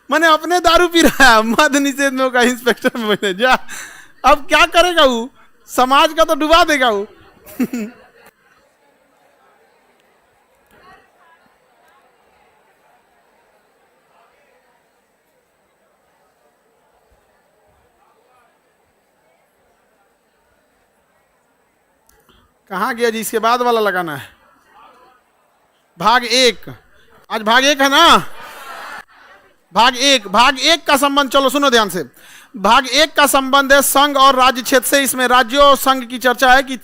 मैंने अपने दारू पी रहा है, मद निषेध में का इंस्पेक्टर में बोले जा, अब क्या करेगा वो, समाज का तो डुबा देगा वो। कहाँ गया जी, इसके बाद वाला लगाना है भाग एक। आज भाग एक है ना, भाग एक का संबंध, चलो सुनो ध्यान से। भाग एक का संबंध है संघ और राज्य क्षेत्र से। इसमें राज्य और संघ की चर्चा है कि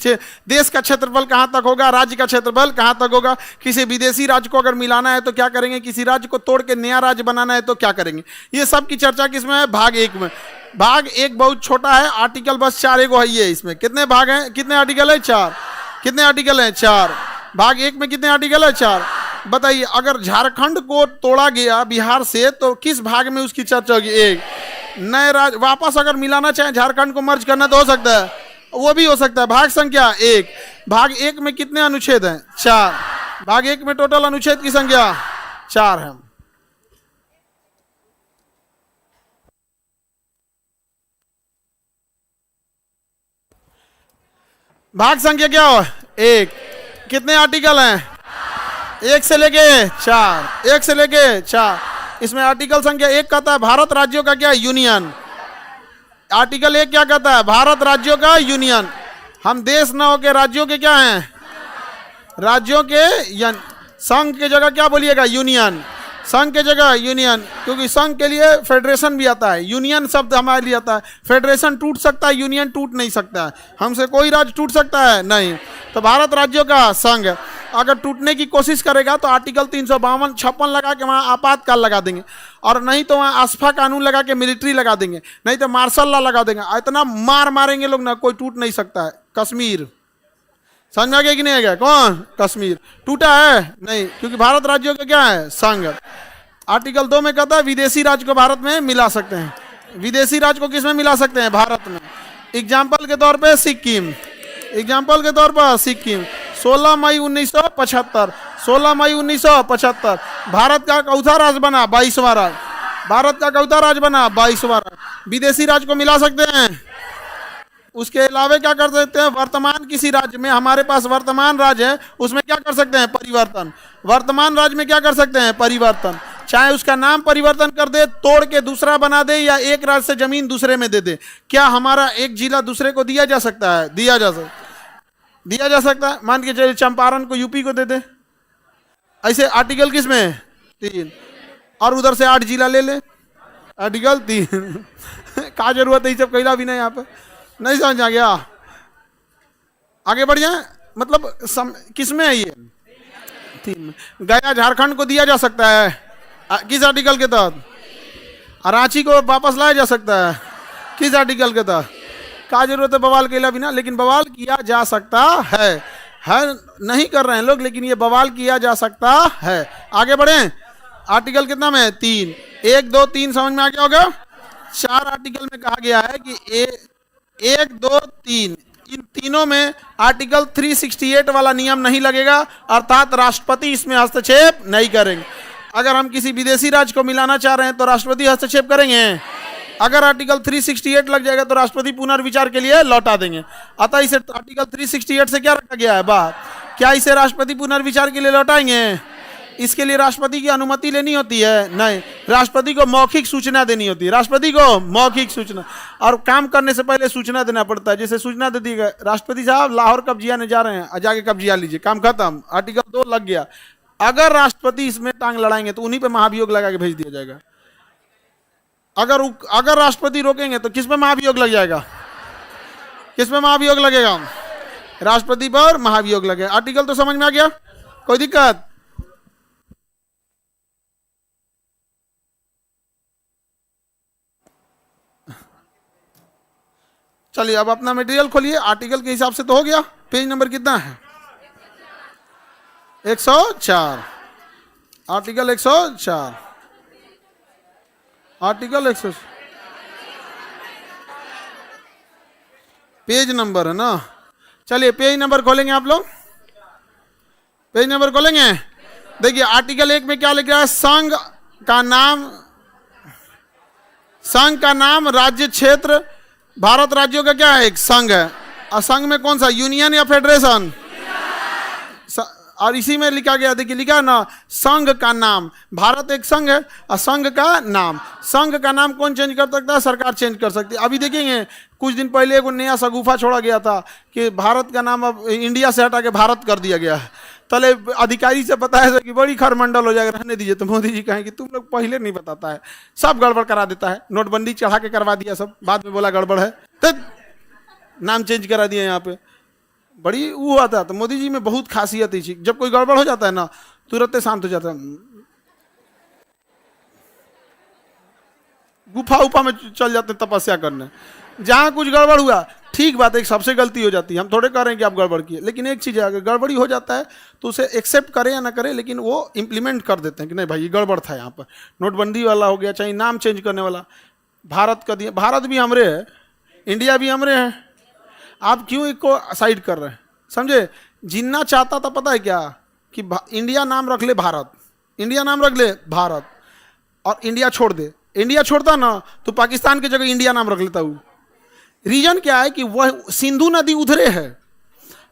देश का क्षेत्रफल कहां तक होगा, राज्य का क्षेत्रफल कहां तक होगा, किसी विदेशी राज्य को अगर मिलाना है तो क्या करेंगे, किसी राज्य को तोड़ के नया राज्य बनाना है तो क्या करेंगे, ये सब की चर्चा किसमें है, भाग एक में। भाग एक बहुत छोटा है, आर्टिकल बस 4 है ये। इसमें कितने भाग हैं, कितने आर्टिकल है, 4। कितने आर्टिकल हैं, 4। भाग एक में कितने आर्टिकल है, 4। बताइए अगर झारखंड को तोड़ा गया बिहार से तो किस भाग में उसकी चर्चा होगी, 1। नए राज्य वापस अगर मिलाना चाहे, झारखंड को मर्ज करना तो हो सकता है, वो भी हो सकता है। भाग संख्या 1। भाग एक में कितने अनुच्छेद हैं, 4। भाग एक में टोटल अनुच्छेद की संख्या 4 है। भाग संख्या क्या हो, 1। कितने आर्टिकल हैं, 1 से लेके 4, 1 से लेके 4। इसमें आर्टिकल संख्या 1 कहता है भारत राज्यों का क्या, यूनियन। आर्टिकल 1 क्या कहता है, भारत राज्यों का यूनियन। हम देश न होके राज्यों के क्या हैं, राज्यों के, संघ के जगह क्या बोलिएगा, यूनियन। संघ के जगह यूनियन, क्योंकि संघ के लिए फेडरेशन भी आता है, यूनियन शब्द हमारे लिए आता है। फेडरेशन टूट सकता है, यूनियन टूट नहीं सकता है। हमसे कोई राज्य टूट सकता है, नहीं। तो भारत राज्यों का संघ अगर टूटने की कोशिश करेगा तो आर्टिकल 352 56 लगा के वहाँ आपातकाल लगा देंगे, और नहीं तो वहाँ आसफा कानून लगा के मिलिट्री लगा देंगे, नहीं तो मार्शल लॉ लगा देंगे। इतना मार मारेंगे लोग ना, कोई टूट नहीं सकता है। कश्मीर समझ आ गया कि नहीं आ गया, कौन, कश्मीर टूटा है नहीं, क्योंकि भारत राज्यों का क्या है, संघ। आर्टिकल 2 में कहता है विदेशी राज्य को भारत में मिला सकते हैं। विदेशी राज्य को किस में मिला सकते हैं, भारत में। एग्जाम्पल के तौर पे सिक्किम, एग्जाम्पल के तौर पर सिक्किम 16 मई 1975, 16 मई 1975 भारत का चौथा राज्य बना, 22वां राज्य। भारत का चौथा राज्य बना, 22वां राज्य। विदेशी राज्य को मिला सकते हैं। उसके अलावा क्या कर सकते हैं, वर्तमान किसी राज्य में, हमारे पास वर्तमान राज्य है, उसमें क्या कर सकते हैं, परिवर्तन। वर्तमान राज्य में क्या कर सकते हैं, परिवर्तन। चाहे उसका नाम परिवर्तन कर दे, तोड़ के दूसरा बना दे, या एक राज्य से जमीन दूसरे में दे दे। क्या हमारा एक जिला दूसरे को दिया जा सकता है, दिया जा सकता है। मान के चलिए चंपारण को यूपी को दे दे, ऐसे आर्टिकल किस में, 3। और उधर से 8 जिला ले ले, आर्टिकल 3। क्या जरूरत है, सब कैला भी नहीं, यहाँ पे नहीं समझ आ गया। आगे बढ़ जाए, मतलब किस में है ये, 3 में। गया झारखंड को दिया जा सकता है, किस आर्टिकल के तहत। रांची को वापस लाया जा सकता है, किस आर्टिकल के तहत। क्या जरूरत है बवाल केला बिना, लेकिन बवाल किया जा सकता है नहीं कर रहे हैं लोग, लेकिन ये बवाल किया जा सकता है। आगे बढ़े, आर्टिकल कितना में, 3। 1 2 3 समझ में आ गया होगा। 4 आर्टिकल में कहा गया है कि 1 2 3 इन तीनों में आर्टिकल 368 वाला नियम नहीं लगेगा, अर्थात राष्ट्रपति इसमें हस्तक्षेप नहीं करेंगे। अगर हम किसी विदेशी राज्य को मिलाना चाह रहे हैं तो राष्ट्रपति हस्तक्षेप करेंगे। अगर आर्टिकल 368 लग जाएगा तो राष्ट्रपति पुनर्विचार के लिए लौटा देंगे। अतः इसे आर्टिकल 368 से क्या रखा गया है, बात क्या इसे राष्ट्रपति पुनर्विचार के लिए लौटाएंगे। इसके लिए राष्ट्रपति की अनुमति लेनी होती है, नहीं। राष्ट्रपति को मौखिक सूचना देनी होती है, राष्ट्रपति को मौखिक सूचना, और काम करने से पहले सूचना देना पड़ता है। जैसे सूचना दे दी गई, राष्ट्रपति साहब लाहौर कब्जियाने जा रहे हैं, जाके कब्जिया लीजिए, काम खत्म, आर्टिकल 2 लग गया। अगर राष्ट्रपति इसमें टांग लड़ाएंगे तो उन्हीं पे महाभियोग लगा के भेज दिया जाएगा। अगर राष्ट्रपति रोकेंगे तो किस पे महाभियोग लग जाएगा, किस पे महाभियोग लगेगा, राष्ट्रपति पर महाभियोग लगेगा। आर्टिकल तो समझ में आ गया, कोई दिक्कत। चलिए अब अपना मटेरियल खोलिए, आर्टिकल के हिसाब से तो हो गया। पेज नंबर कितना है, 104। आर्टिकल 104, आर्टिकल 100 पेज नंबर है ना। चलिए पेज नंबर खोलेंगे आप लोग, पेज नंबर खोलेंगे। देखिए आर्टिकल 1 में क्या लिख रहा है, संघ का नाम, संघ का नाम राज्य क्षेत्र, भारत राज्यों का क्या है, एक संघ है। और संघ में कौन सा, यूनियन या फेडरेशन? और इसी में लिखा गया, देखिए लिखा है ना, संघ का नाम। भारत एक संघ है और संघ का नाम, संघ का नाम कौन चेंज कर सकता है? सरकार चेंज कर सकती है। अभी देखेंगे कुछ दिन पहले एक नया सगुफा छोड़ा गया था कि भारत का नाम अब इंडिया से हटा के भारत कर दिया गया है। तले अधिकारी से बताया था कि बड़ी खरमंडल हो जाएगा, रहने दीजिए। तो मोदी जी कहें कि तुम लोग पहले नहीं बताता है, सब गड़बड़ करा देता है। नोटबंदी चढ़ा के करवा दिया सब, बाद में बोला गड़बड़ है तो नाम चेंज करा दिया। यहाँ पे बड़ी वो हुआ था। तो मोदी जी में बहुत खासियत ही, जब कोई गड़बड़ हो जाता है ना तुरंत शांत हो जाता है, गुफा उफा में चल जाते हैं तपस्या करने। जहाँ कुछ गड़बड़ हुआ, ठीक बात है, एक सबसे गलती हो जाती है, हम थोड़े कह रहे हैं कि आप गड़बड़ किए, लेकिन एक चीज़ है, अगर गड़बड़ी हो जाता है तो उसे एक्सेप्ट करें या ना करें, लेकिन वो इम्प्लीमेंट कर देते हैं कि नहीं भाई ये गड़बड़ था। यहाँ पर नोटबंदी वाला हो गया, चाहे नाम चेंज करने वाला, भारत का दिया, भारत भी हमरे है, इंडिया भी हमरे है, आप क्यों इसको साइड कर रहे हैं? समझे? जिन्ना चाहता था पता है क्या, कि इंडिया नाम रख ले भारत, इंडिया नाम रख ले भारत, और इंडिया छोड़ दे। इंडिया छोड़ता ना तो पाकिस्तान की जगह इंडिया नाम रख लेता हूँ। रीजन क्या है कि वह सिंधु नदी उधरे है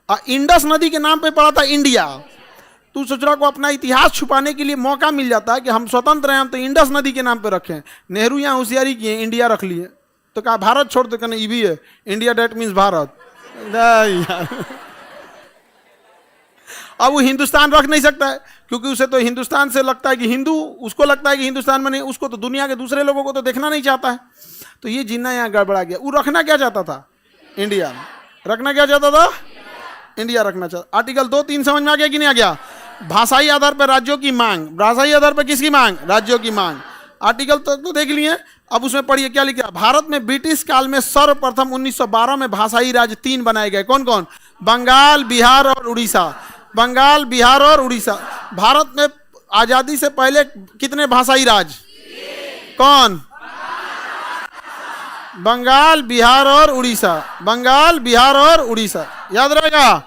और इंडस नदी के नाम पे पड़ा था इंडिया। तू सोच रहा को अपना इतिहास छुपाने के लिए मौका मिल जाता है कि हम स्वतंत्र हैं, हम तो इंडस नदी के नाम पे रखें। नेहरू यहाँ होशियारी किए, इंडिया रख लिए, तो कहा भारत छोड़ दो, कहना ये भी है इंडिया, डेट मीन्स भारत। यार अब वो हिंदुस्तान रख नहीं सकता है, क्योंकि उसे तो हिंदुस्तान से लगता है कि हिंदू, उसको लगता है कि हिंदुस्तान में नहीं, उसको तो दुनिया के दूसरे लोगों को तो देखना नहीं चाहता है। तो ये जिन्ना यहाँ गड़बड़ा गया। वो रखना क्या चाहता था? इंडिया रखना क्या चाहता था? इंडिया रखना चाहता। आर्टिकल 2-3 समझ में आ गया कि नहीं आ गया? भाषाई आधार पर राज्यों की मांग, भाषाई आधार पर किसकी मांग? राज्यों की मांग। आर्टिकल तो देख लिए, अब उसमें पढ़िए क्या लिखा। भारत में ब्रिटिश काल में सर्वप्रथम 1912 में भाषाई राज्य 3 बनाए गए। कौन कौन? बंगाल, बिहार और उड़ीसा। बंगाल, बिहार और उड़ीसा। भारत में आजादी से पहले कितने भाषाई राज्य? कौन? बंगाल, बिहार और उड़ीसा। बंगाल, बिहार और उड़ीसा, याद रहेगा।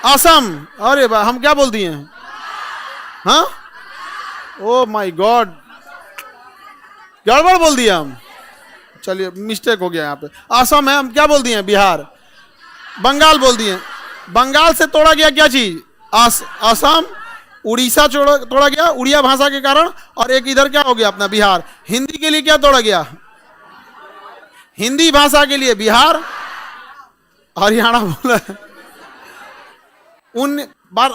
असम, अरे भाई हम क्या बोल दिए हैं? हाँ, ओ माय गॉड, गड़बड़ बोल दिया हम। चलिए मिस्टेक हो गया यहाँ पे। असम है, हम क्या बोल दिए? बिहार। बंगाल बोल दिए। बंगाल से तोड़ा गया क्या चीज? असम। उड़ीसा तोड़ा गया उड़िया भाषा के कारण, और एक इधर क्या हो गया अपना बिहार। हिंदी के लिए क्या तोड़ा गया? हिंदी भाषा के लिए बिहार। हरियाणा बोला।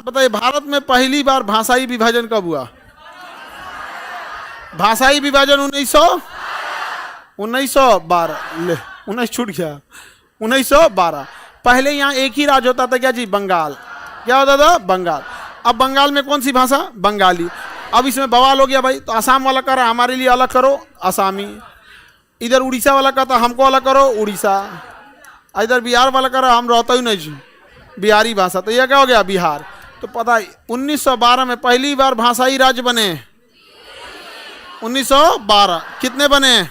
बताइए भारत में पहली बार भाषाई विभाजन कब हुआ? भाषाई विभाजन 1912। ले 19 छूट गया, 1912। पहले यहाँ एक ही राज्य होता था, क्या जी? बंगाल। क्या होता था? बंगाल। अब बंगाल में कौन सी भाषा? बंगाली। अब इसमें बवाल हो गया भाई, तो आसाम वाला कह रहा हमारे लिए अलग करो, आसामी। इधर उड़ीसा वाला कहता हमको अलग करो, उड़ीसा। इधर बिहार वाला कह रहा हम रहता ही नहीं जी, बिहारी भाषा। तो यह क्या हो गया? बिहार। तो पता है 1912 में पहली बार भाषाई राज्य बने। 1912 कितने बने?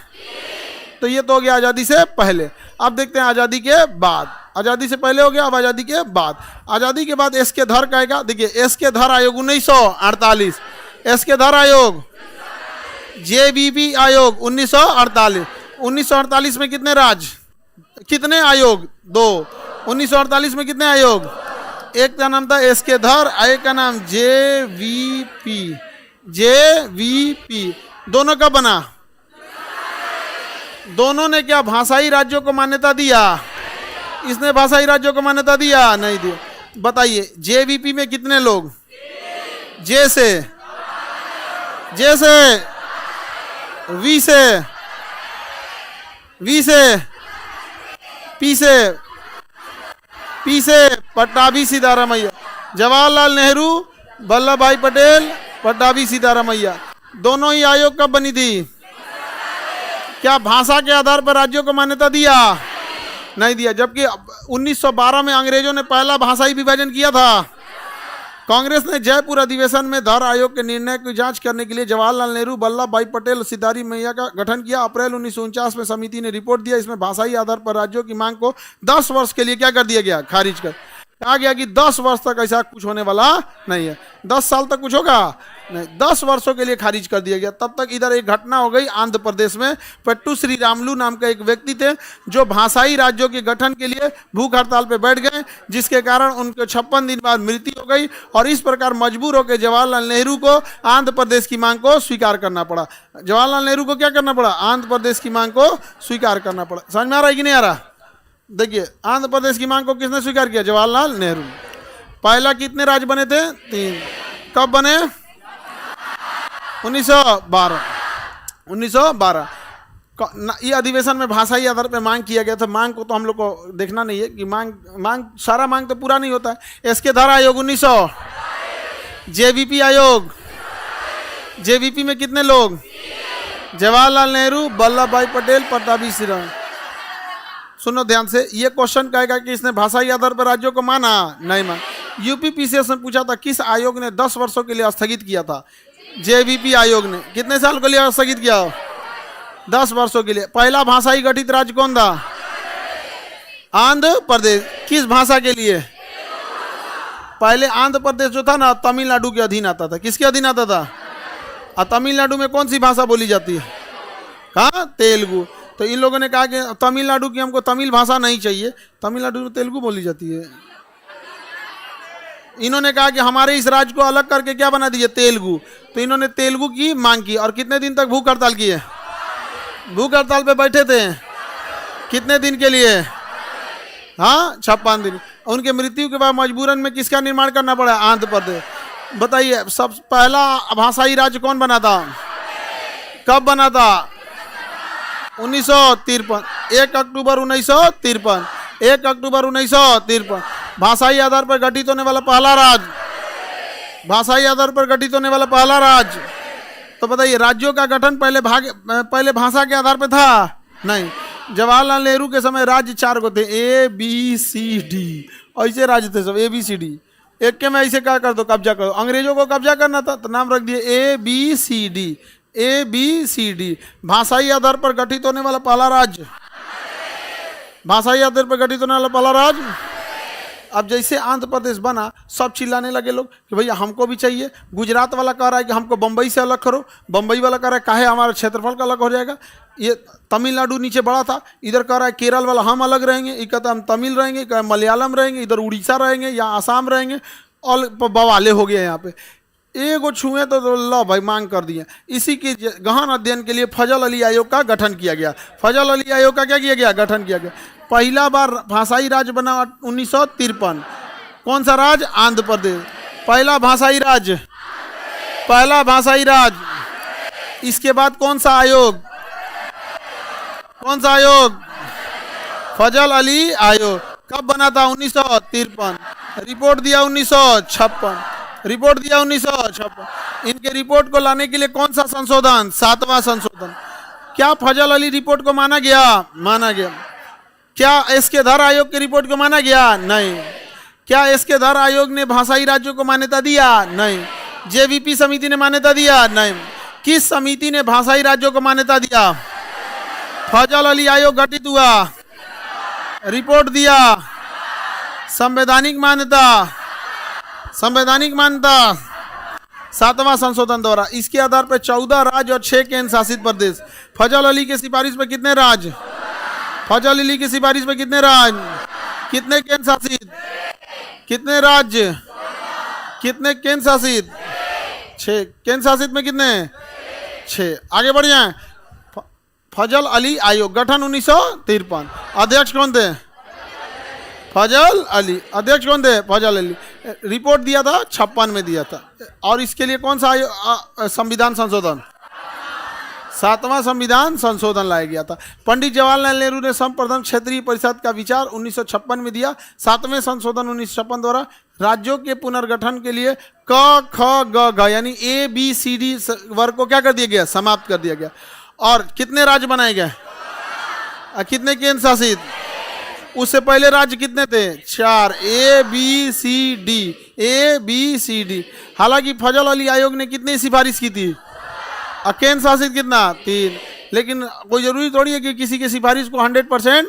तो ये तो हो गया आज़ादी से पहले। अब देखते हैं आज़ादी के बाद। आज़ादी से पहले हो गया, अब आज़ादी के बाद। आज़ादी के बाद एस के धर कहेगा, देखिए एस के धर आयोग 1948। एस के धर आयोग, जेबीपी आयोग 1948। 1948 में कितने राज्य, कितने आयोग? 2। 1948 में कितने आयोग? एक का नाम था एस के धर, एक का नाम जेवीपी। जेवीपी दोनों का बना? दोनों ने क्या भाषाई राज्यों को मान्यता दिया? इसने भाषाई राज्यों को मान्यता दिया? नहीं दिया। बताइए जेवीपी में कितने लोग? जे से, जे से, वी से, वी से, पी से, पी से पट्टाभी सिद्धारमैया। जवाहरलाल नेहरू, वल्लभ भाई पटेल, पट्टाभी सिद्धारमैया। दोनों ही आयोग कब बनी थी? क्या भाषा के आधार पर राज्यों को मान्यता दिया? नहीं दिया। जबकि 1912 में अंग्रेजों ने पहला भाषाई विभाजन किया था। कांग्रेस ने जयपुर अधिवेशन में धर आयोग के निर्णय की जांच करने के लिए जवाहरलाल नेहरू, वल्लभ भाई पटेल, सिद्धारमैया का गठन किया। अप्रैल 1949 में समिति ने रिपोर्ट दिया। इसमें भाषाई आधार पर राज्यों की मांग को 10 वर्ष के लिए क्या कर दिया गया? खारिज कर। कहा गया कि 10 वर्ष तक ऐसा कुछ होने वाला नहीं है। 10 साल तक कुछ होगा नहीं, 10 वर्षों के लिए खारिज कर दिया गया। तब तक इधर एक घटना हो गई आंध्र प्रदेश में। पेट्टू श्री रामलू नाम का एक व्यक्ति थे जो भाषाई राज्यों के गठन के लिए भूख हड़ताल पे बैठ गए, जिसके कारण उनको 56 दिन बाद मृत्यु हो गई और इस प्रकार मजबूर होकर जवाहरलाल नेहरू को आंध्र प्रदेश की मांग को स्वीकार करना पड़ा। जवाहरलाल नेहरू को क्या करना पड़ा? आंध्र प्रदेश की मांग को स्वीकार करना पड़ा। समझ में आ रहा है कि नहीं आ रहा? देखिए, आंध्र प्रदेश की मांग को किसने स्वीकार किया? जवाहरलाल नेहरू। पहला कितने राज्य बने थे? 3। कब बने? 1912। 1912 ये अधिवेशन में भाषाई आधार पर मांग किया गया था। मांग को तो हम लोग को देखना नहीं है कि मांग सारा मांग तो पूरा नहीं होता है। एसके धारा आयोग 1900, जेवीपी आयोग, जेवीपी में कितने लोग? जवाहरलाल नेहरू, वल्लभ भाई पटेल, पट्टाभी सिंह। सुनो ध्यान से, ये क्वेश्चन कहेगा कि इसने भाषाई आधार पर राज्यों को माना? नहीं माना। यूपी पीसीएस ने पूछा था किस आयोग ने 10 वर्षों के लिए स्थगित किया था? जेवीपी आयोग ने। कितने साल के लिए स्थगित किया? 10 वर्षों के लिए। पहला भाषाई गठित राज्य कौन था? आंध्र प्रदेश। किस भाषा के लिए? पहले आंध्र प्रदेश जो था ना तमिलनाडु के अधीन आता था। किसके अधीन आता था? और तमिलनाडु में कौन सी भाषा बोली जाती है? कहाँ? तेलुगु। तो इन लोगों ने कहा कि तमिलनाडु की हमको तमिल भाषा नहीं चाहिए, तमिलनाडु में तेलुगु बोली जाती है। इन्होंने कहा कि हमारे इस राज्य को अलग करके क्या बना दीजिए? तेलुगु। तो इन्होंने तेलुगु की मांग की और कितने दिन तक भूख हड़ताल की है? भूख हड़ताल पे बैठे थे। कितने दिन के लिए? हाँ, 56 दिन। उनके मृत्यु के बाद मजबूरन में किसका निर्माण करना पड़ा? आंध्र प्रदेश। बताइए, सब पहला भाषाई राज्य कौन बना था? कब बना था? 1953। 1 अक्टूबर 1953। 1 अक्टूबर 1953 भाषाई आधार पर गठित होने वाला पहला राज्य। भाषाई आधार पर गठित होने वाला पहला राज्य। तो बताइए, राज्यों का गठन पहले भाषा के आधार पर था? नहीं। जवाहरलाल नेहरू के समय राज्य 4 को थे, ABCD। ऐसे राज्य थे सब, ABCD। एक के में ऐसे क्या कर दो? कब्जा करो। अंग्रेजों को कब्जा करना था तो नाम रख दिए ABCD। ABCD भाषाई आधार पर गठित होने वाला पहला राज्य। भाषाई आधार पर गठित होने वाला पहला राज्य। अब जैसे आंध्र प्रदेश बना, सब चिल्लाने लगे लोग कि भैया हमको भी चाहिए। गुजरात वाला कह रहा है कि हमको बम्बई से अलग करो, बम्बई वाला कह रहा है काहे हमारा क्षेत्रफल का अलग हो जाएगा। ये तमिलनाडु नीचे बड़ा था, इधर कह रहा है केरल वाला हम अलग रहेंगे, ये कहता हम तमिल रहेंगे, कह मलयालम रहेंगे, इधर उड़ीसा रहेंगे या आसाम रहेंगे, और बवाले हो गए यहाँ पे। एगो छुए तो लो भाई मांग कर दिए। इसी के गहन अध्ययन के लिए फजल अली आयोग का गठन किया गया। फजल अली आयोग का क्या किया गया? गठन किया गया। पहला बार भाषाई राज्य बना 1953। कौन सा राज्य? आंध्र प्रदेश। पहला भाषाई राज्य, पहला भाषाई राज्य। इसके बाद कौन सा आयोग? कौन सा आयोग? फजल अली आयोग। कब बना था? 1953। रिपोर्ट दिया 1956। रिपोर्ट दिया 1956। इनके रिपोर्ट को लाने के लिए कौन सा संशोधन? 7वां संशोधन। क्या फजल अली रिपोर्ट को माना गया? माना गया। क्या एसके धर आयोग की रिपोर्ट को माना गया? नहीं। क्या एसके धर आयोग ने भाषाई राज्यों को मान्यता दिया? नहीं। जेवीपी समिति ने मान्यता दिया? नहीं। किस समिति ने भाषाई राज्यों को मान्यता दिया? फजल अली आयोग गठित हुआ, रिपोर्ट दिया, संवैधानिक मान्यता, संवैधानिक मान्यता 7वां संशोधन द्वारा। इसके आधार पर 14 राज्य और 6 केंद्र शासित प्रदेश। फजल अली की सिफारिश पर कितने राज्य? फजल अली की सिफारिश पर कितने राज्य? कितने केंद्र शासित? कितने राज्य? कितने केंद्र शासित? 6। केंद्र शासित में कितने? 6। आगे बढ़ जाए। फजल अली आयोग गठन 1953। अध्यक्ष कौन थे? फजल अली। अध्यक्ष कौन थे? फजल अली। रिपोर्ट दिया था 56 में दिया था। और इसके लिए कौन सा संविधान संशोधन? 7वां संविधान संशोधन लाया गया था। पंडित जवाहरलाल नेहरू ने सर्वप्रथम क्षेत्रीय परिषद का विचार 1956 में दिया। 7वें संशोधन 1956 द्वारा राज्यों के पुनर्गठन के लिए क ख ग घ यानी ABCD वर्ग को क्या कर दिया गया? समाप्त कर दिया गया। और कितने राज्य बनाए गए? कितने केंद्र शासित? उससे पहले राज्य कितने थे? 4। ABCD। ABCD। हालांकि फजल अली आयोग ने कितनी सिफारिश की थी? केंद्र शासित कितना? 3। लेकिन कोई जरूरी थोड़ी है कि किसी की सिफारिश को 100%।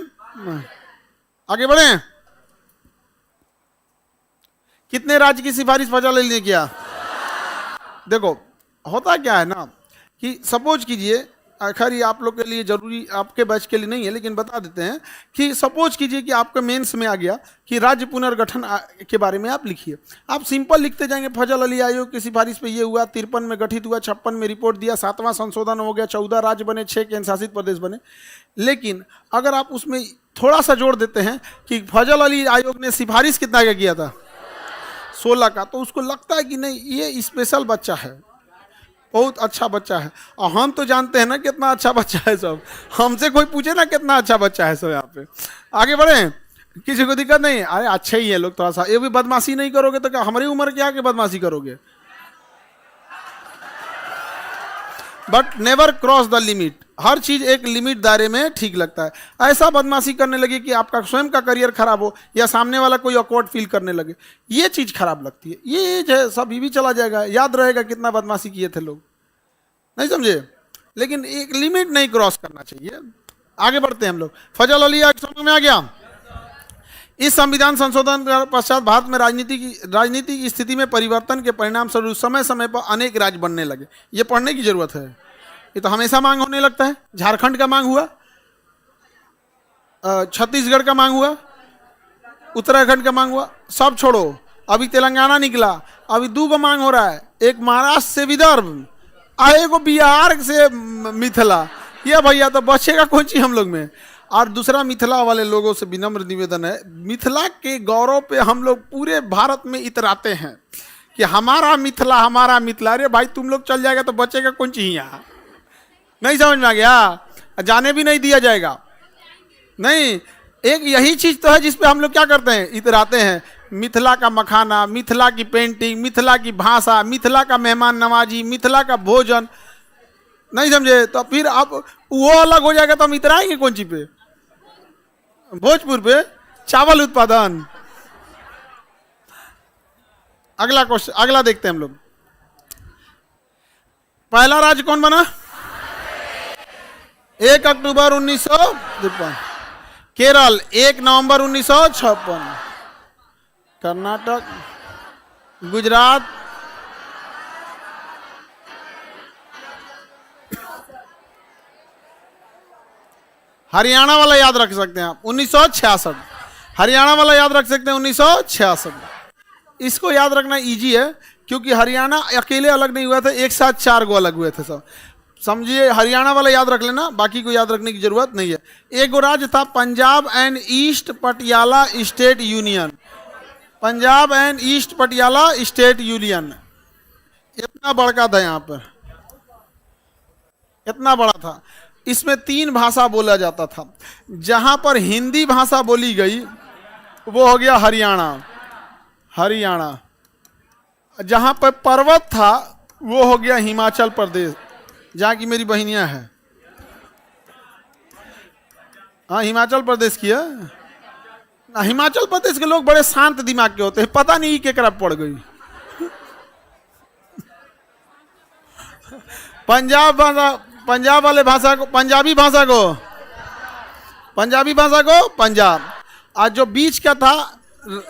आगे बढ़े। कितने राज्य की सिफारिश फजल अली ने किया? देखो होता क्या है ना कि सपोज कीजिए, खैर ये आप लोग के लिए जरूरी, आपके बैच के लिए नहीं है लेकिन बता देते हैं कि सपोज कीजिए कि आपके मेंस में आ गया कि राज्य पुनर्गठन के बारे में आप लिखिए। आप सिंपल लिखते जाएंगे, फजल अली आयोग की सिफारिश पे ये हुआ, 53 में गठित हुआ, 56 में रिपोर्ट दिया, 7वां संशोधन हो गया, 14 राज्य बने, 6 केंद्र शासित प्रदेश बने। लेकिन अगर आप उसमें थोड़ा सा जोड़ देते हैं कि फजल अली आयोग ने सिफारिश कितना का किया था, 16 का, तो उसको लगता है कि नहीं ये स्पेशल बच्चा है, बहुत अच्छा बच्चा है। और हम तो जानते हैं ना कितना अच्छा बच्चा है सब, हमसे कोई पूछे ना कितना अच्छा बच्चा है सब। यहाँ पे आगे बढ़े, किसी को दिक्कत नहीं, अरे अच्छे ही है लोग, थोड़ा सा ये भी बदमाशी नहीं करोगे तो क्या हमारी उम्र क्या के बदमाशी करोगे? But never cross the limit, हर चीज एक लिमिट दायरे में ठीक लगता है। ऐसा बदमाशी करने लगे कि आपका स्वयं का करियर खराब हो या सामने वाला कोई ऑकवर्ड फील करने लगे, ये चीज खराब लगती है। ये एज है, सब भी चला जाएगा, याद रहेगा कितना बदमाशी किए थे लोग, नहीं समझे? लेकिन एक लिमिट नहीं क्रॉस करना चाहिए। आगे बढ़ते हैं हम लोग। फजल अली समझ में आ गया? इस संविधान संशोधन के पश्चात भारत में राजनीति की स्थिति में परिवर्तन के परिणाम स्वरूप समय समय पर अनेक राज्य बनने लगे। ये पढ़ने की जरूरत है, ये तो हमेशा मांग होने लगता है। झारखंड का मांग हुआ, छत्तीसगढ़ का मांग हुआ, उत्तराखंड का मांग हुआ, सब छोड़ो, अभी तेलंगाना निकला, अभी 2 का मांग हो रहा है, एक महाराष्ट्र से विदर्भ, आए को बिहार से मिथिला। ये भैया तो बचेगा कौन चीज हम लोग में। और दूसरा मिथिला वाले लोगों से विनम्र निवेदन है, मिथिला के गौरव पे हम लोग पूरे भारत में इतराते हैं कि हमारा मिथिला, हमारा मिथिला। अरे भाई तुम लोग चल जाएगा तो बचेगा कौन चीज यहाँ? नहीं समझ में आ गया? जाने भी नहीं दिया जाएगा। नहीं, एक यही चीज तो है जिसपे हम लोग क्या करते हैं, इतराते हैं। मिथिला का मखाना, मिथिला की पेंटिंग, मिथिला की भाषा, मिथिला का मेहमान नवाजी, मिथिला का भोजन, नहीं समझे? तो फिर आप वो अलग हो जाएगा तो हम इतराएंगे कौन चीज पे? भोजपुर पे चावल उत्पादन। अगला क्वेश्चन, अगला देखते हैं हम लोग। पहला राज्य कौन बना? 1 अक्टूबर 1953। केरल 1 नवंबर 1956। कर्नाटक, गुजरात, हरियाणा वाला याद रख सकते हैं आप 1966। हरियाणा वाला याद रख सकते हैं 1966। इसको याद रखना इजी है क्योंकि हरियाणा अकेले अलग नहीं हुआ था, एक साथ 4 गो अलग हुए थे सब। समझिए, हरियाणा वाला याद रख लेना, बाकी को याद रखने की जरूरत नहीं है। एक गो राज्य था Punjab and east Patiala state union. Punjab and east Patiala state union इतना बड़का था, यहाँ पर इतना बड़ा था। इसमें 3 भाषा बोला जाता था। जहां पर हिंदी भाषा बोली गई वो हो गया हरियाणा। हरियाणा जहां पर पर्वत था वो हो गया हिमाचल प्रदेश, जहां की मेरी बहनियां हैं। हाँ, हिमाचल प्रदेश की है। हिमाचल प्रदेश के लोग बड़े शांत दिमाग के होते हैं, पता नहीं केकरा पड़ गई। पंजाब वाले भाषा को, पंजाबी भाषा को पंजाब। आज जो बीच का था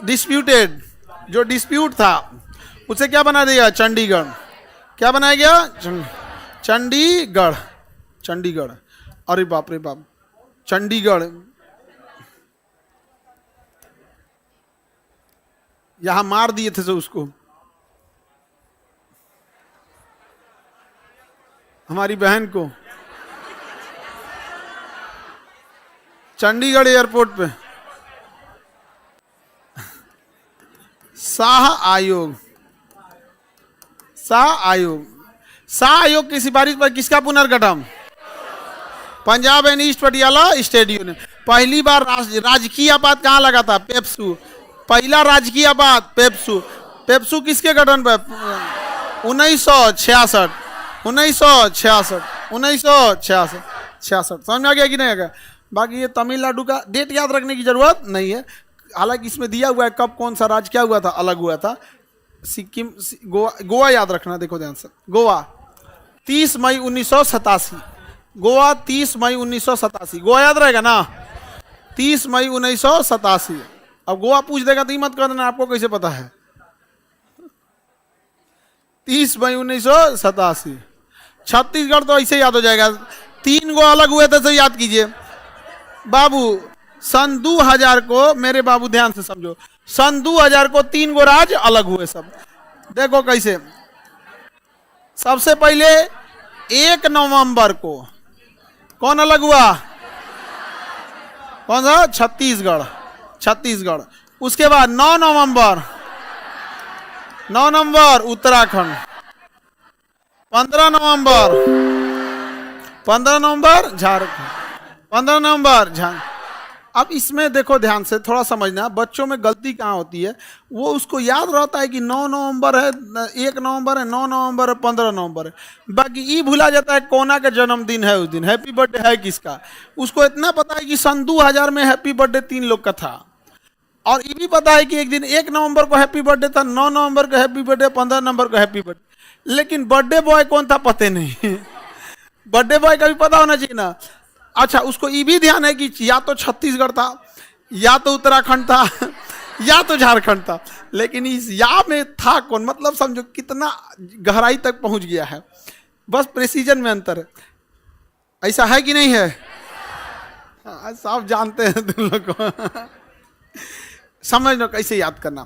डिस्प्यूटेड, जो डिस्प्यूट था उसे क्या बना दिया? चंडीगढ़। क्या बनाया गया? चंडीगढ़। चंडीगढ़, अरे बाप रे बाप, चंडीगढ़। यहां मार दिए थे उसको, हमारी बहन को, चंडीगढ़ एयरपोर्ट पे। शाह आयोग। शाह आयोग की सिफारिश पर किसका पुनर्गठन? Punjab and east Patiala state union. पहली बार राजकीय आपात कहाँ लगा था? पेप्सू। पहला राजकीय आपात पेप्सू। पेप्सू किसके गठन पर? 1966। 1966 समझ में आ गया कि नहीं आ गया? बाकी ये तमिलनाडु का डेट याद रखने की जरूरत नहीं है, हालांकि इसमें दिया हुआ है कब कौन सा राज्य क्या हुआ था, अलग हुआ था। सिक्किम, गोवा याद रखना, देखो ध्यान से। गोवा 30 मई 1987। गोवा 30 मई 1987। गोवा याद रहेगा ना? 30 मई 1987। अब गोवा पूछ देगा तो मत कर देना, आपको कैसे पता है? 30 मई 1987। छत्तीसगढ़ तो ऐसे याद हो जाएगा। 3 गो अलग हुए थे तो याद कीजिए बाबू। सन 2000 को, मेरे बाबू ध्यान से समझो, सन 2000 को 3 गो राज्य अलग हुए सब। देखो कैसे। सबसे पहले 1 नवंबर को कौन अलग हुआ? कौन सा? छत्तीसगढ़। उसके बाद 9 नवंबर उत्तराखंड। 15 नवंबर झारखंड। 15 नवंबर झारखंड। अब इसमें देखो ध्यान से थोड़ा समझना, बच्चों में गलती कहाँ होती है। वो उसको याद रहता है कि 9 नवंबर है, 1 नवंबर है, 9 नवंबर है, 15 नवंबर है। बाकी ये भूला जाता है कोना का जन्मदिन है उस दिन, हैप्पी बर्थडे है किसका। उसको इतना पता है कि सन 2000 में हैप्पी बर्थडे 3 लोग का था। और ये भी पता है कि एक दिन 1 नवंबर को हैप्पी बर्थडे था, 9 नवंबर को हैप्पी बर्थडे, 15 नवंबर को हैप्पी बर्थडे। लेकिन बर्थडे बॉय कौन था पता नहीं। बर्थडे बॉय का भी पता होना चाहिए ना। अच्छा, उसको ये भी ध्यान है कि या तो छत्तीसगढ़ था, या तो उत्तराखंड था, या तो झारखंड था। लेकिन इस या में था कौन, मतलब समझो कितना गहराई तक पहुंच गया है। बस प्रेसिजन में अंतर है। ऐसा है कि नहीं है? हाँ, सब जानते हैं तुम लोग को। समझ लो कैसे याद करना।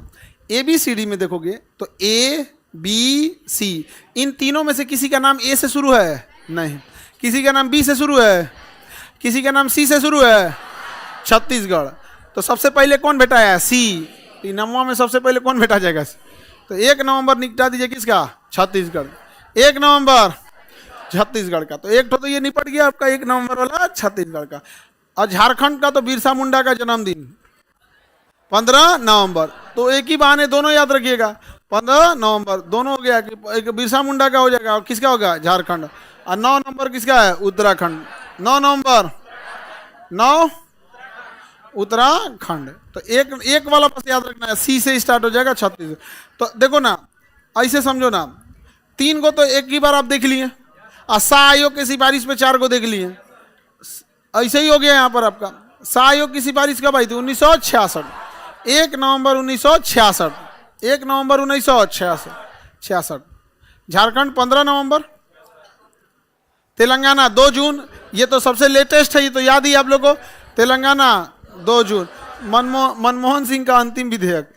ABCD में देखोगे तो ABC, इन तीनों में से किसी का नाम A से शुरू है? नहीं। किसी का नाम B से शुरू है? किसी का नाम C से शुरू है? छत्तीसगढ़। तो सबसे पहले कौन बेटा है? C। नवमा में सबसे पहले कौन बेटा जाएगा? तो 1 नवंबर निपटा दीजिए किसका? छत्तीसगढ़। 1 नवंबर छत्तीसगढ़ का। तो एक तो ये निपट गया आपका 1 नवंबर वाला छत्तीसगढ़ का। और झारखंड का तो बिरसा मुंडा का जन्मदिन 15 नवंबर। तो एक ही बहाने दोनों याद रखिएगा। 15 नवंबर दोनों हो गया कि एक बिरसा मुंडा का हो जाएगा और किसका होगा? झारखंड। और 9 नवंबर किसका है? उत्तराखंड। 9 नवंबर 9 उत्तराखंड। तो एक वाला बस याद रखना है, C से स्टार्ट हो जाएगा छत्तीसगढ़। तो देखो ना, ऐसे समझो ना, 3 को तो एक ही बार आप देख लिए, और आयोग की सिफारिश पे 4 को देख लिए। ऐसे ही हो गया यहाँ पर आपका। आयोग की सिफारिश कब आई थी? 1966। 1 नवंबर 1966। 1 नवंबर 1966। झारखंड 15 नवंबर। तेलंगाना 2 जून। ये तो सबसे लेटेस्ट है, ये तो याद ही आप लोगों को। तेलंगाना 2 जून। मनमोहन सिंह का अंतिम विधेयक।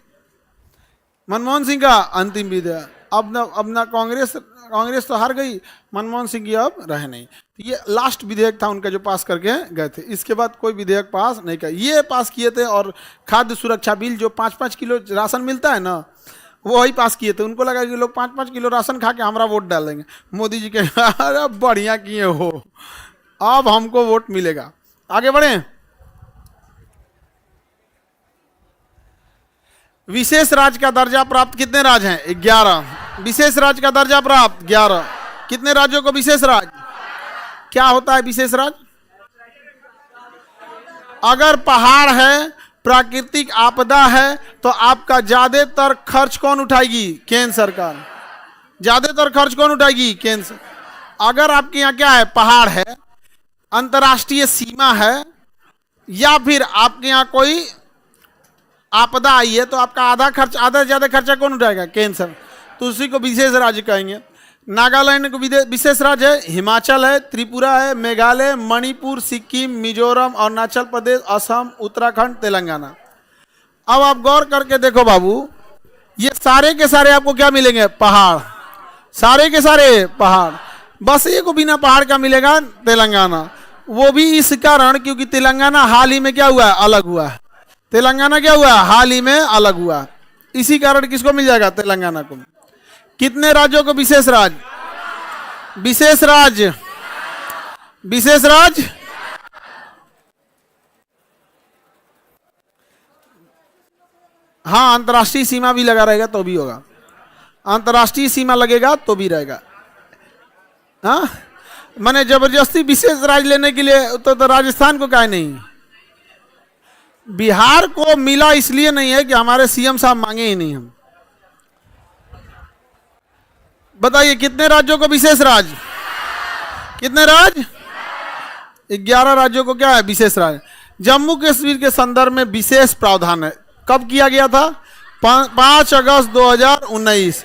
मनमोहन सिंह का अंतिम विधेयक। अब ना कांग्रेस तो हार गई, मनमोहन सिंह की अब रहे नहीं। ये लास्ट विधेयक था उनका जो पास करके गए थे। इसके बाद कोई विधेयक पास नहीं किया। ये पास किए थे। और खाद्य सुरक्षा बिल जो 5-5 किलो राशन मिलता है ना, वो वही पास किए थे। उनको लगा कि लोग 5-5 किलो राशन खा के हमारा वोट डालेंगे। मोदी जी के अरे बढ़िया किए हो, अब हमको वोट मिलेगा। आगे बढ़े। विशेष राज्य का दर्जा प्राप्त कितने राज्य हैं? 11। विशेष राज्य का दर्जा प्राप्त 11। कितने राज्यों को विशेष राज्य? क्या होता है विशेष राज्य? अगर पहाड़ है, प्राकृतिक आपदा है, तो आपका ज्यादातर खर्च कौन उठाएगी? केंद्र सरकार। ज्यादातर खर्च कौन उठाएगी? केंद्र। अगर आपके यहाँ क्या है? पहाड़ है, अंतर्राष्ट्रीय सीमा है, या फिर आपके यहाँ कोई आपदा आई है, तो आपका आधा से ज्यादा खर्चा कौन उठाएगा? केंद्र सरकार। तो उसी को विशेष राज्य कहेंगे। नागालैंड को विशेष राज्य है। हिमाचल है, त्रिपुरा है, मेघालय, मणिपुर, सिक्किम, मिजोरम, अरुणाचल प्रदेश, असम, उत्तराखंड, तेलंगाना। अब आप गौर करके देखो बाबू, ये सारे के सारे आपको क्या मिलेंगे? पहाड़। सारे के सारे पहाड़। बस एक को बिना पहाड़ का मिलेगा तेलंगाना। वो भी इस कारण क्योंकि तेलंगाना हाल ही में क्या हुआ? अलग हुआ। तेलंगाना क्या हुआ? हाल ही में अलग हुआ। इसी कारण किसको मिल जाएगा? तेलंगाना को। कितने राज्यों को विशेष राज्य? विशेष राज्य। विशेष राज्य हाँ, अंतर्राष्ट्रीय सीमा भी लगा रहेगा तो भी होगा। अंतर्राष्ट्रीय सीमा लगेगा तो भी रहेगा। हाँ, मैंने जबरदस्ती विशेष राज्य लेने के लिए तो राजस्थान को काहे नहीं? बिहार को मिला इसलिए नहीं है कि हमारे CM साहब मांगे ही नहीं। हम बताइए कितने राज्यों को विशेष राज्य? कितने राज्य? 11 राज्यों को क्या है? विशेष राज्य। जम्मू कश्मीर के संदर्भ में विशेष प्रावधान है। कब किया गया था? 5 अगस्त 2019।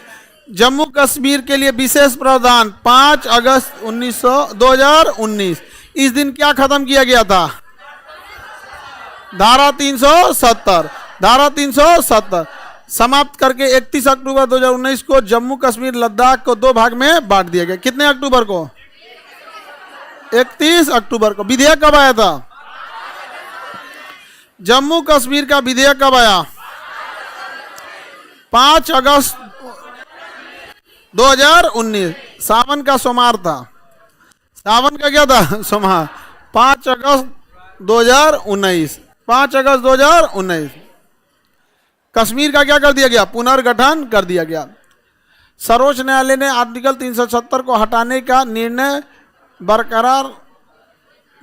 जम्मू कश्मीर के लिए विशेष प्रावधान 5 अगस्त 2019। इस दिन क्या खत्म किया गया था? धारा 370। धारा 370 समाप्त करके 31 अक्टूबर 2019 को जम्मू कश्मीर लद्दाख को 2 भाग में बांट दिया गया। कितने अक्टूबर को? 31 अक्टूबर को। विधेयक कब आया था? जम्मू कश्मीर का विधेयक कब आया? 5 अगस्त 2019। सावन का सोमवार था। सावन का क्या था? सोमवार। 5 अगस्त 2019। 5 अगस्त 2019 कश्मीर का क्या कर दिया गया? पुनर्गठन कर दिया गया। सर्वोच्च न्यायालय ने आर्टिकल 370 को हटाने का निर्णय बरकरार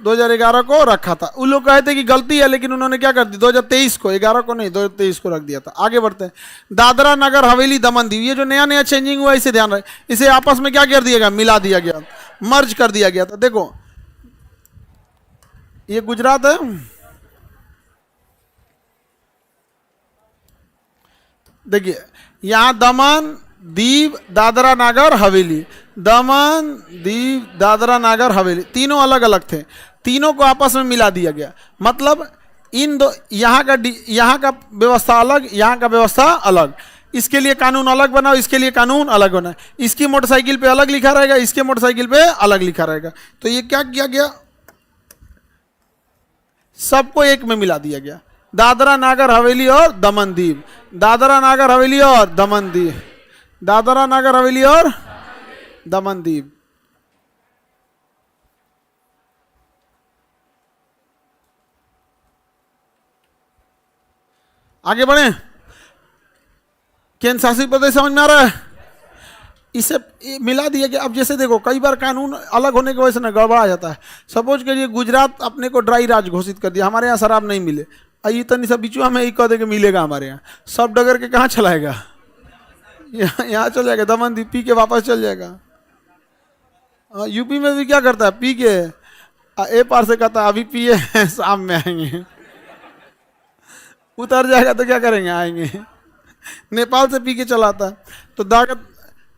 2011 को रखा था। उन लोग कहते कि गलती है, लेकिन उन्होंने क्या कर दी? 2023 को, 11 को नहीं, 2023 को रख दिया था। आगे बढ़ते हैं। दादरा नगर हवेली दमन दीव, ये जो नया नया चेंजिंग हुआ इसे ध्यान रखें। इसे आपस में क्या कर दिया गया? मिला दिया गया, मर्ज कर दिया गया था। देखो ये गुजरात है, देखिए यहां दमन दीव दादरा नागर हवेली, दमन दीव दादरा नागर हवेली तीनों अलग अलग थे, तीनों को आपस में मिला दिया गया। मतलब इन दो, यहाँ का व्यवस्था अलग, यहाँ का व्यवस्था अलग। इसके लिए कानून अलग बनाओ, इसके लिए कानून अलग बनाओ। इसकी मोटरसाइकिल पे अलग लिखा रहेगा, इसके मोटरसाइकिल पे अलग लिखा रहेगा। तो ये क्या किया गया? सबको एक में मिला दिया गया। दादरा नागर हवेली और दमन दीव, दादरा नागर हवेली और दमन दीव, दादरा नागर हवेली और दमन दीव। आगे बढ़े। केंद्र शासित प्रदेश समझ में आ रहा है? इसे मिला दिया गया। अब जैसे देखो कई बार कानून अलग होने की वजह से ना गड़बड़ा जाता है। सपोज करिए गुजरात अपने को ड्राई राज घोषित कर दिया, हमारे यहाँ शराब नहीं मिले, आइए तनी सब बिचुआ में ही कह दे के मिलेगा हमारे यहाँ, सब डगर के कहाँ चलाएगा? यहाँ चल जाएगा, दमन दीव पी के वापस चल जाएगा। यूपी में भी क्या करता है? पी के ए पार से कहता है अभी पिए शाम में आएंगे, उतर जाएगा तो क्या करेंगे? आएंगे। नेपाल से पी के चलाता है। तो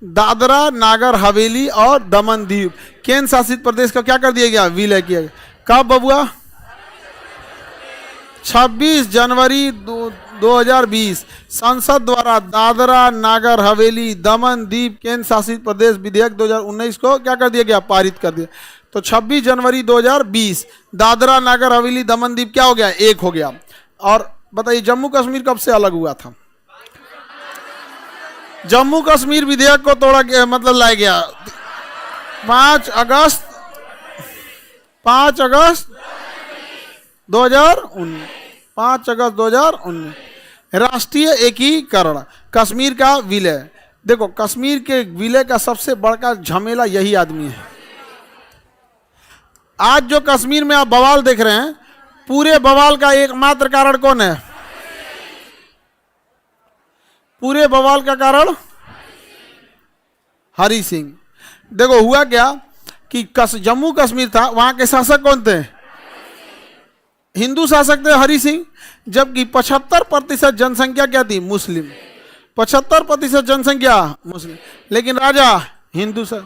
दादरा नागर हवेली और दमन दीव केंद्र शासित प्रदेश का क्या कर दिया गया? विलय किया गया। कब बबुआ? 26 जनवरी 2020 संसद द्वारा दादरा नागर हवेली दमन दीव केंद्र शासित प्रदेश विधेयक 2019 को क्या कर दिया गया? पारित कर दिया। तो 26 जनवरी 2020 दादरा नागर हवेली दमन दीव क्या हो गया? एक हो गया। और बताइए जम्मू कश्मीर कब से अलग हुआ था? जम्मू कश्मीर विधेयक को तोड़ा गया, मतलब लाया गया 5 अगस्त 2019। 5 अगस्त 2019 राष्ट्रीय एकीकरण, कश्मीर का विलय। देखो कश्मीर के विलय का सबसे बड़ा झमेला यही आदमी है। आज जो कश्मीर में आप बवाल देख रहे हैं, पूरे बवाल का एकमात्र कारण कौन है? पूरे बवाल का कारण हरि सिंह। देखो हुआ क्या कि जम्मू कश्मीर था, वहां के शासक कौन थे? हिंदू शासक थे हरि सिंह, जबकि 75% जनसंख्या क्या थी? मुस्लिम। 75% जनसंख्या मुस्लिम, लेकिन राजा हिंदू सर।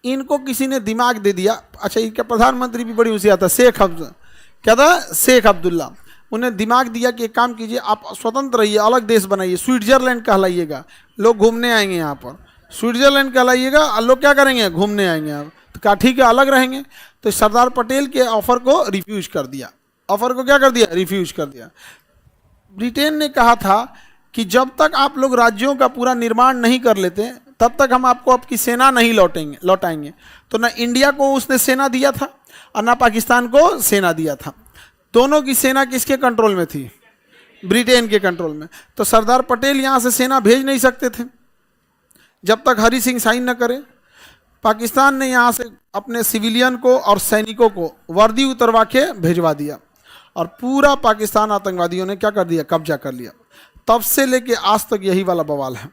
इनको किसी ने दिमाग दे दिया। अच्छा इनका प्रधानमंत्री भी बड़ी होशियार था, शेख अब्दुल्ला, क्या था? शेख अब्दुल्ला। उन्हें दिमाग दिया कि एक काम कीजिए, आप स्वतंत्र रहिए, अलग देश बनाइए, स्विट्जरलैंड कहलाइएगा, लोग घूमने आएंगे यहाँ पर। स्विट्जरलैंड कहलाइएगा और लोग क्या करेंगे? घूमने आएंगे। आप तो कहा ठीक है अलग रहेंगे। तो सरदार पटेल के ऑफर को रिफ्यूज कर दिया। ऑफर को क्या कर दिया? रिफ्यूज कर दिया। ब्रिटेन ने कहा था कि जब तक आप लोग राज्यों का पूरा निर्माण नहीं कर लेते तब तक हम आपको आपकी सेना नहीं लौटाएंगे। तो ना इंडिया को उसने सेना दिया था और ना पाकिस्तान को सेना दिया था। दोनों की सेना किसके कंट्रोल में थी? ब्रिटेन के कंट्रोल में। तो सरदार पटेल यहाँ से सेना भेज नहीं सकते थे जब तक हरि सिंह साइन न करे। पाकिस्तान ने यहाँ से अपने सिविलियन को और सैनिकों को वर्दी उतरवा के भेजवा दिया और पूरा पाकिस्तान आतंकवादियों ने क्या कर दिया? कब्जा कर लिया। तब से लेके आज तक यही वाला बवाल है।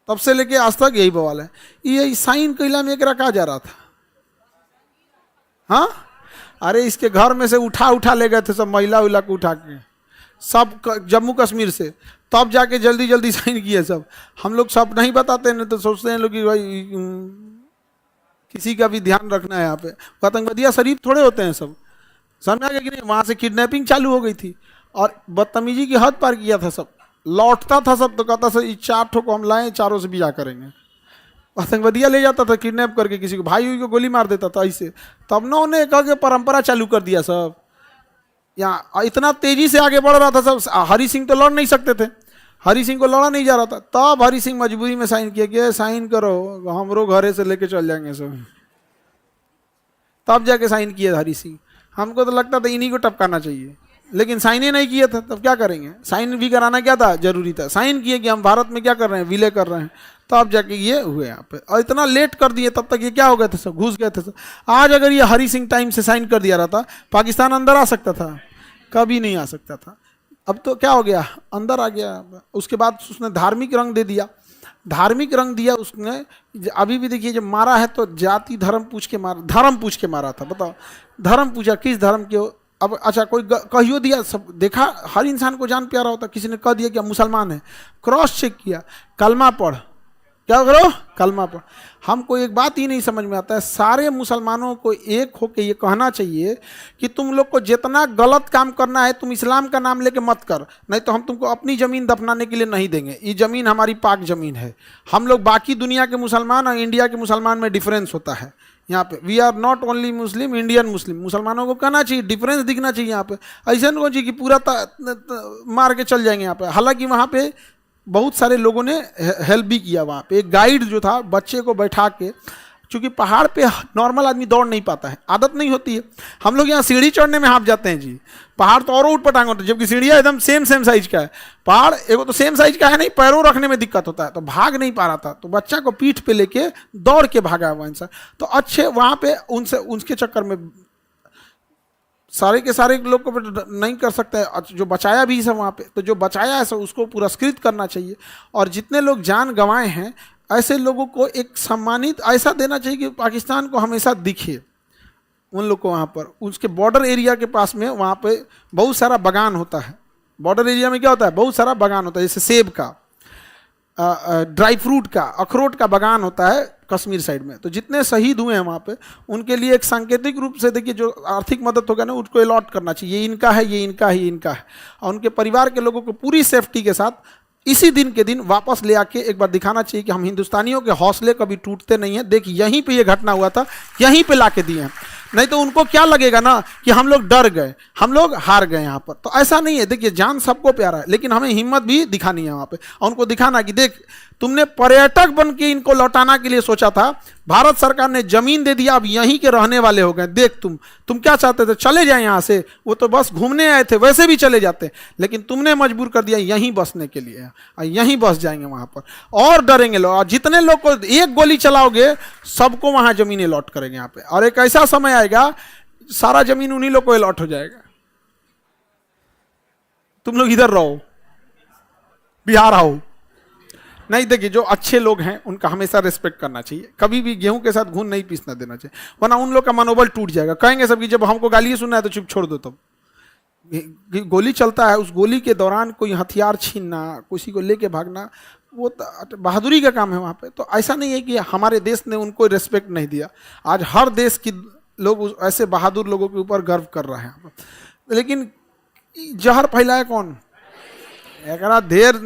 तब से लेके आज तक यही बवाल है। ये साइन कैला में एक रखा जा रहा था। हाँ अरे इसके घर में से उठा ले गए थे सब, महिला उला को उठा के सब जम्मू कश्मीर से, तब जाके जल्दी जल्दी साइन किए सब। हम लोग सब नहीं बताते, नहीं तो सोचते हैं लोग कि भाई किसी का भी ध्यान रखना है। यहाँ पे आतंकवादियाँ शरीफ थोड़े होते हैं सब, समझ आ गया कि नहीं। वहाँ से किडनैपिंग चालू हो गई थी और बदतमीजी की हद पार किया था सब। लौटता था सब तो कहता सर 4 ठो को हम लाएँ, चारों से बिया करेंगे। आतंकवादियाँ ले जाता था किडनैप करके, किसी को भाई को गोली मार देता था ऐसे। तब ना उन्हें कह के परंपरा चालू कर दिया सब। यहाँ इतना तेजी से आगे बढ़ रहा था सब। हरी सिंह तो लड़ नहीं सकते थे, हरी सिंह को लड़ा नहीं जा रहा था। तब हरी सिंह मजबूरी में साइन किया कि साइन करो, हमरो घरे से लेके चल जाएंगे सब। तब जाके साइन किए हरी सिंह। हमको तो लगता था इन्हीं को टपकाना चाहिए, लेकिन साइन ही नहीं किया था। तब क्या करेंगे, साइन भी कराना क्या था, जरूरी था। साइन किए कि हम भारत में क्या कर रहे हैं, विलय कर रहे हैं। तब जाके ये हुए यहाँ पे। और इतना लेट कर दिए, तब तक ये क्या हो गए थे सब, घुस गए थे सब। आज अगर ये हरी सिंह टाइम से साइन कर दिया रहता, पाकिस्तान अंदर आ सकता था, कभी नहीं आ सकता था। अब तो क्या हो गया, अंदर आ गया। उसके बाद उसने धार्मिक रंग दे दिया, धार्मिक रंग दिया उसने। अभी भी देखिए जब मारा है तो जाति धर्म पूछ के मारा, धर्म पूछ के मारा था। बताओ, धर्म पूछा किस धर्म के हो। अब अच्छा कोई कहियो दिया, सब देखा, हर इंसान को जान प्यारा होता। किसी ने कह दिया कि मुसलमान है, क्रॉस चेक किया, कलमा पढ़, क्या करो, कलमा पढ़। हमको एक बात ही नहीं समझ में आता है, सारे मुसलमानों को एक होकर ये कहना चाहिए कि तुम लोग को जितना गलत काम करना है तुम इस्लाम का नाम लेके मत कर, नहीं तो हम तुमको अपनी ज़मीन दफनाने के लिए नहीं देंगे। ये ज़मीन हमारी पाक ज़मीन है। हम लोग बाकी दुनिया के मुसलमान और इंडिया के मुसलमान में डिफरेंस होता है। यहाँ पे we are not only Muslim, Indian Muslim. मुसलमानों को कहना चाहिए, डिफरेंस दिखना चाहिए यहाँ पे। ऐसा नहीं चाहिए कि पूरा मार के चल जाएंगे यहाँ पे। हालांकि वहाँ पे बहुत सारे लोगों ने हेल्प भी किया। वहाँ पे एक गाइड जो था, बच्चे को बैठा के, क्योंकि पहाड़ पे नॉर्मल आदमी दौड़ नहीं पाता है, आदत नहीं होती है। हम लोग यहाँ सीढ़ी चढ़ने में हाँफ जाते हैं जी, पहाड़ तो और ऊट पटांग होता है, जबकि सीढ़ियाँ एकदम सेम साइज का है। पहाड़ एगो तो सेम साइज का है नहीं, पैरों रखने में दिक्कत होता है, तो भाग नहीं पा रहा था। तो बच्चा को पीठ पे लेके दौड़ के भागा हुआ इंसान। तो अच्छे वहाँ पे उनसे, उनके चक्कर में सारे के सारे लोग को नहीं कर सकता है। जो बचाया भी है वहाँ पे, तो जो बचाया है सब उसको पुरस्कृत करना चाहिए। और जितने लोग जान गंवाए हैं, ऐसे लोगों को एक सम्मानित ऐसा देना चाहिए कि पाकिस्तान को हमेशा दिखे उन लोग को। वहाँ पर उसके बॉर्डर एरिया के पास में वहाँ पे बहुत सारा बागान होता है। बॉर्डर एरिया में क्या होता है, बहुत सारा बागान होता है, जैसे सेब का, ड्राई फ्रूट का, अखरोट का बागान होता है कश्मीर साइड में। तो जितने शहीद हुए हैं वहाँ पे, उनके लिए एक सांकेतिक रूप से देखिए जो आर्थिक मदद होगा ना, उसको अलॉट करना चाहिए। ये इनका है, ये इनका है, ये इनका है। और उनके परिवार के लोगों को पूरी सेफ्टी के साथ इसी दिन के दिन वापस ले आके एक बार दिखाना चाहिए कि हम हिंदुस्तानियों के हौसले कभी टूटते नहीं हैं। देखिए यहीं पे ये घटना हुआ था, यहीं पे ला के दिए हैं। नहीं तो उनको क्या लगेगा ना कि हम लोग डर गए, हम लोग हार गए यहाँ पर। तो ऐसा नहीं है। देखिए जान सबको प्यारा है, लेकिन हमें हिम्मत भी दिखानी है वहाँ पे, और उनको दिखाना कि देख तुमने पर्यटक बन के इनको लौटाना के लिए सोचा था, भारत सरकार ने जमीन दे दिया, अब यहीं के रहने वाले हो गए। देख तुम क्या चाहते थे, चले जाए यहाँ से, वो तो बस घूमने आए थे, वैसे भी चले जाते, लेकिन तुमने मजबूर कर दिया यहीं बसने के लिए, यहीं बस जाएंगे वहाँ पर और डरेंगे लोग। और जितने लोग को एक गोली चलाओगे सबको वहाँ जमीन अलॉट करेंगे यहाँ पे। और एक ऐसा समय आएगा सारा जमीन उन्हीं लोग को अलॉट हो जाएगा। तुम लोग इधर रहो, बिहार आओ। नहीं, देखिए जो अच्छे लोग हैं उनका हमेशा रिस्पेक्ट करना चाहिए। कभी भी गेहूं के साथ घून नहीं पीसना देना चाहिए, वरना उन लोग का मनोबल टूट जाएगा। कहेंगे सब कि जब हमको गाली सुनना है तो चुप छोड़ दो। तब गोली चलता है, उस गोली के दौरान कोई हथियार छीनना, किसी को लेके भागना, वो बहादुरी का काम है वहाँ पे। तो ऐसा नहीं है कि हमारे देश ने उनको रिस्पेक्ट नहीं दिया। आज हर देश की लोग ऐसे बहादुर लोगों के ऊपर गर्व कर रहे हैं। लेकिन जहर फैलाया कौन, एक ढेर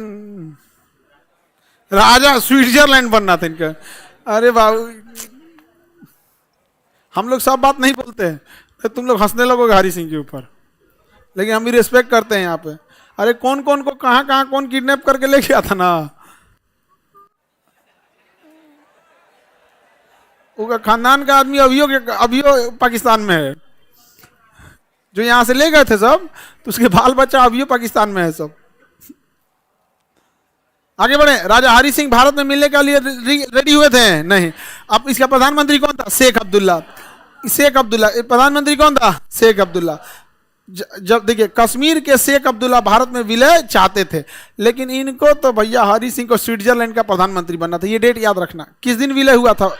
राजा स्विट्जरलैंड बनना था इनका। अरे बाबू, हम लोग सब बात नहीं बोलते हैं, तुम लोग हंसने लगोगे हरी सिंह के ऊपर, लेकिन हम भी रिस्पेक्ट करते हैं यहाँ पे। अरे कौन कौन को कहाँ कहाँ कौन किडनैप करके ले गया था ना, उनका खानदान का आदमी अभियो पाकिस्तान में है। जो यहाँ से ले गए थे सब, तो उसके बाल बच्चा अभियो पाकिस्तान में है सब। आगे बढ़े। राजा हरी सिंह भारत में मिलने के लिए रेडी हुए थे? नहीं। अब इसका प्रधानमंत्री कौन था? शेख अब्दुल्ला। शेख अब्दुल्ला प्रधानमंत्री कौन था? शेख अब्दुल्ला। जब देखिए कश्मीर के शेख अब्दुल्ला भारत में विलय चाहते थे, लेकिन इनको तो भैया हरी सिंह को स्विट्जरलैंड का प्रधानमंत्री बनना था। ये डेट याद रखना, किस दिन विलय हुआ था?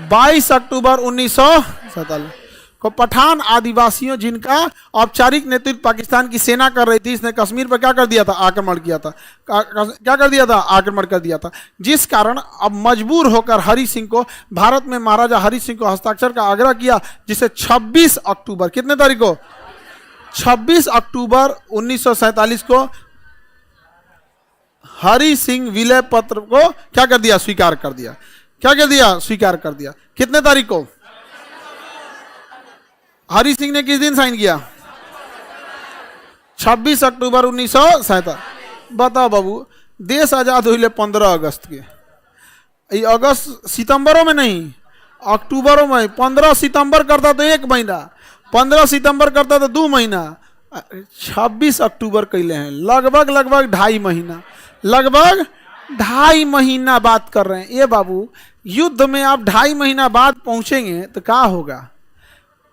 22 अक्टूबर 1947। को पठान आदिवासियों जिनका औपचारिक नेतृत्व पाकिस्तान की सेना कर रही थी, इसने कश्मीर पर क्या कर दिया था? आक्रमण किया था। क्या कर दिया था? आक्रमण कर दिया था, जिस कारण अब मजबूर होकर हरि सिंह को, भारत में महाराजा हरि सिंह को हस्ताक्षर का आग्रह किया, जिसे 26 अक्टूबर, कितने तारीख को? 26 अक्टूबर 1947 को हरि सिंह विलय पत्र को क्या कर दिया? स्वीकार कर दिया। क्या कर दिया? स्वीकार कर दिया। कितने तारीख को? हरि सिंह ने किस दिन साइन किया? 26 अक्टूबर 1947। बताओ बाबू, देश आजाद हुई 15 अगस्त के। ये अगस्त सितंबरों में नहीं, अक्टूबरों में। 15 सितंबर करता तो 1 महीना, 15 सितंबर करता तो 2 महीना, 26 अक्टूबर कैले हैं। लगभग 2.5 महीना, लगभग 2.5 महीना बात कर रहे हैं। ये बाबू, युद्ध में आप 2.5 महीना बाद पहुंचेंगे तो क्या होगा?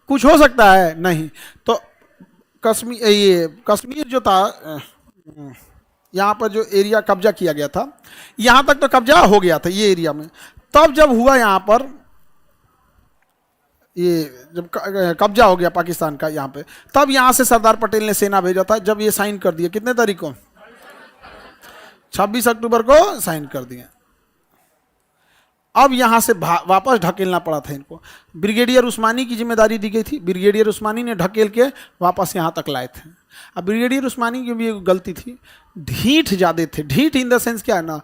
कुछ हो सकता है? नहीं। तो कश्मीर जो था, यहाँ पर जो एरिया कब्जा किया गया था, यहाँ तक तो कब्जा हो गया था ये एरिया में। तब जब हुआ यहाँ पर, ये जब कब्जा हो गया पाकिस्तान का यहाँ पे, तब यहाँ से सरदार पटेल ने सेना भेजा था। जब ये साइन कर दिया, कितने तारीख को? 26 अक्टूबर को साइन कर दिए। अब यहाँ से वापस ढकेलना पड़ा था इनको। ब्रिगेडियर उस्मानी की जिम्मेदारी दी गई थी। ब्रिगेडियर उस्मानी ने ढकेल के वापस यहाँ तक लाए थे। अब ब्रिगेडियर उस्मानी की भी एक गलती थी, ढीठ ज़्यादा थे। ढीठ इन द सेंस क्या है ना,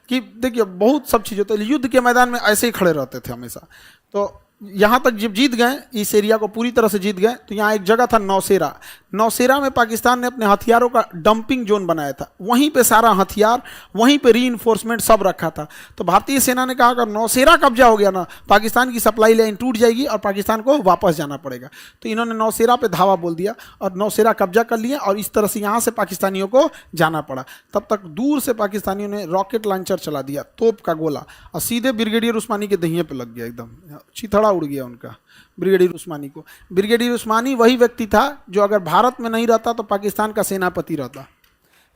कि देखिए बहुत सब चीज़ होता है, युद्ध के मैदान में ऐसे ही खड़े रहते थे हमेशा। तो यहाँ तक जब जीत गए, इस एरिया को पूरी तरह से जीत गए, तो यहाँ एक जगह था नौशेरा। नौशेरा में पाकिस्तान ने अपने हथियारों का डंपिंग जोन बनाया था। वहीं पे सारा हथियार, वहीं पे रीइंफोर्समेंट सब रखा था। तो भारतीय सेना ने कहा अगर नौशेरा कब्जा हो गया ना, पाकिस्तान की सप्लाई लाइन टूट जाएगी और पाकिस्तान को वापस जाना पड़ेगा। तो इन्होंने नौशेरा पे धावा बोल दिया और नौशेरा कब्जा कर लिया, और इस तरह से यहाँ से पाकिस्तानियों को जाना पड़ा। तब तक दूर से पाकिस्तानियों ने रॉकेट लॉन्चर चला दिया, तोप का गोला, और सीधे ब्रिगेडियर उस्मानी के दहिए पे लग गया, एकदम चिथड़ा उड़ गया उनका, ब्रिगेडियर उस्मानी को। ब्रिगेडियर उस्मानी वही व्यक्ति था जो अगर भारत में नहीं रहता तो पाकिस्तान का सेनापति रहता।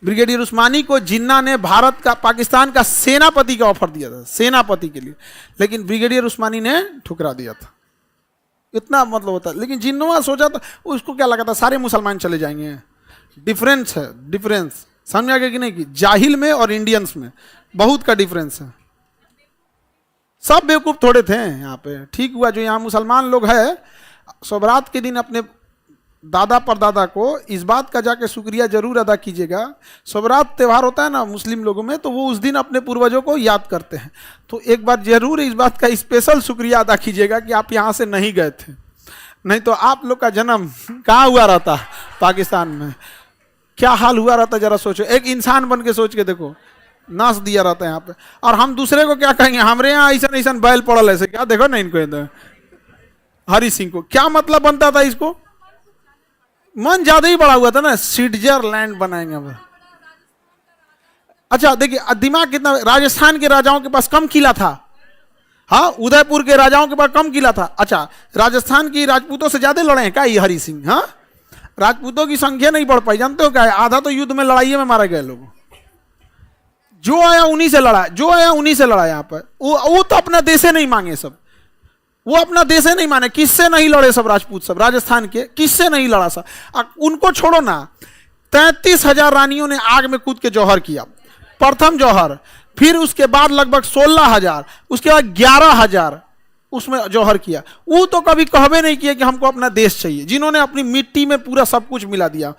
ब्रिगेडियर उस्मानी को जिन्ना ने भारत का, पाकिस्तान का सेनापति का ऑफर दिया था, सेनापति के लिए, लेकिन ब्रिगेडियर उस्मानी ने ठुकरा दिया था। इतना मतलब होता है। लेकिन जिन्ना सोचा था, उसको क्या लगा था सारे मुसलमान चले जाएंगे। डिफरेंस है, डिफरेंस समझ आ गया कि नहीं? कि जाहिल में और इंडियंस में बहुत का डिफरेंस है। सब बेवकूफ़ थोड़े थे यहाँ पे। ठीक हुआ जो यहाँ मुसलमान लोग हैं, सोबरात के दिन अपने दादा परदादा को इस बात का जाके शुक्रिया जरूर अदा कीजिएगा। सोबरात त्यौहार होता है ना मुस्लिम लोगों में, तो वो उस दिन अपने पूर्वजों को याद करते हैं। तो एक बार जरूर इस बात का स्पेशल शुक्रिया अदा कीजिएगा कि आप यहाँ से नहीं गए थे, नहीं तो आप लोग का जन्म कहाँ हुआ रहता? पाकिस्तान में। क्या हाल हुआ रहता जरा सोचो। एक इंसान बन के सोच के देखो, नाश दिया रहता है यहाँ पे। और हम दूसरे को क्या कहेंगे? हमारे यहाँ ऐसा ऐसा बैल पड़ल ऐसे, क्या देखो ना इनको, हरि सिंह को क्या मतलब बनता था? इसको मन ज्यादा ही बड़ा हुआ था ना, स्विट्जरलैंड बनाएंगे अब। अच्छा देखिए दिमाग कितना, राजस्थान के राजाओं के पास कम किला था, हाँ उदयपुर के राजाओं के पास कम किला था। अच्छा राजस्थान की राजपूतों से ज्यादा लड़े हैं क्या ये हरि सिंह? हाँ राजपूतों की संख्या नहीं बढ़ पाई, जानते हो क्या है? आधा तो युद्ध में लड़ाई में मारे गए लोग। जो आया उन्हीं से लड़ा, जो आया उन्हीं से लड़ा। यहाँ पर वो तो अपना देशे नहीं मांगे सब, वो अपना देशे नहीं माने। किससे नहीं लड़े सब राजपूत, सब राजस्थान के किससे नहीं लड़ा सब? उनको छोड़ो ना, 33,000 रानियों ने आग में कूद के जौहर किया, प्रथम जौहर। फिर उसके बाद लगभग 16,000, उसके बाद 11,000 उसमें जौहर किया। वो तो कभी कहबे नहीं किया कि हमको अपना देश चाहिए, जिन्होंने अपनी मिट्टी में पूरा सब कुछ मिला दिया।